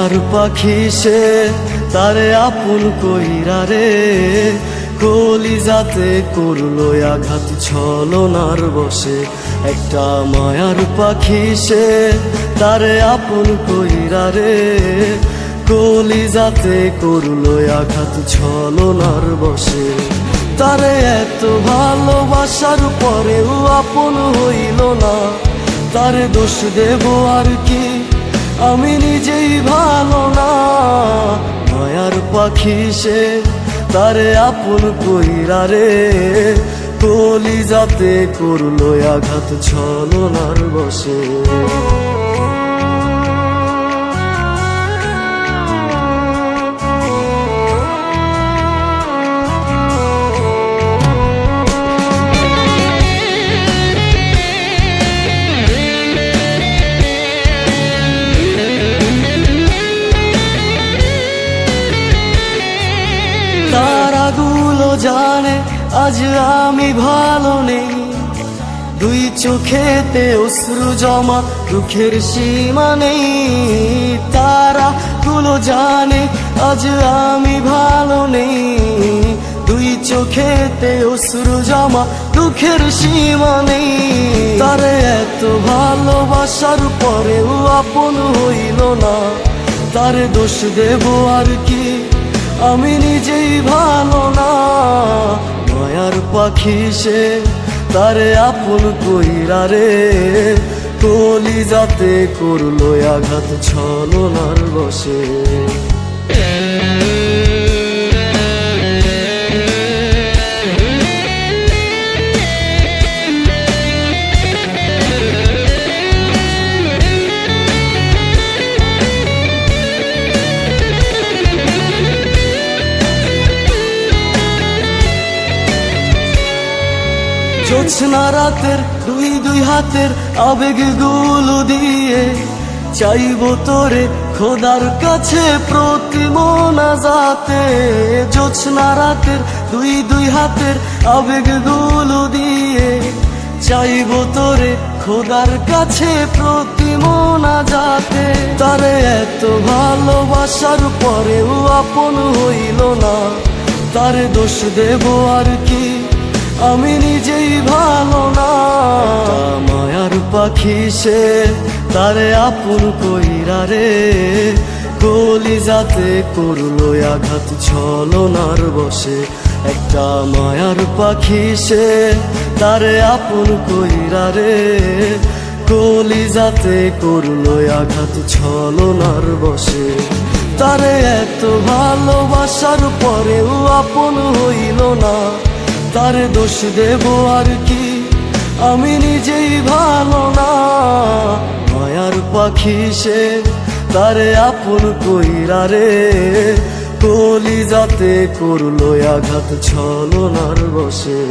মায়ার পাখি সে তারে আপন কইরা রে, কলিজাতে করলো আঘাত ছলনার বসে। একটা মায়ার পাখি সে তারে আপন কইরা রে, কলিজাতে করলো আঘাত ছলনার বসে। তারে এত ভালোবাসার পরেও আপন হইল না, তারে দোষ দেব আর কি, আমি নিজেই ভালো না। মায়ার পাখি সে তারে আপন কইরা রে, কলিজাতে করলো আঘাত ছলনার বসে। তারাগুলো জানে আজ আমি ভালো নেই, দুই চোখেতে অশ্রু জমা দুঃখের সীমা নেই। তারাগুলো জানে আজ আমি ভালো নেই, দুই চোখেতে অশ্রু জমা দুঃখের সীমা নেই। তারে এত ভালোবাসার পরেও আপন হইল না, তারে দোষ দেব আর কি, আমি নিজেই ভালো না। মায়ার পাখি সে তারে আপন কইরা রে, কলিজাতে করলো আঘাত ছলনার বসে। জোছনা রাতের দুই দুই হাতের আবেগ গুলো দিয়ে চাইবো তোরে খোদার কাছে প্রতি মোনাজাতে। জোছনা রাতের দুই দুই হাতের আবেগ গুলো দিয়ে চাইবো তোরে খোদার কাছে প্রতি মোনাজাতে। তারে এত ভালোবাসার পরেও আপন হইল না, তারে দোষ দেব আর কি, আমি নিজেই ভালো না। মায়ার পাখি সে তারে আপন কইরা রে, কলিজাতে করলো আঘাত ছলনার বসে। একটা মায়ার পাখি সে তারে আপন কইরা রে, কলিজাতে করলো আঘাত ছলনার বসে। তারে এত ভালোবাসার পরেও আপন হইল না, তারে দোষ দেব আর কি, আমি নিজেই ভালো না। মায়ার পাখি সে তারে আপন কইরা রে, কলিজাতে করলো আঘাত ছলনার বসে।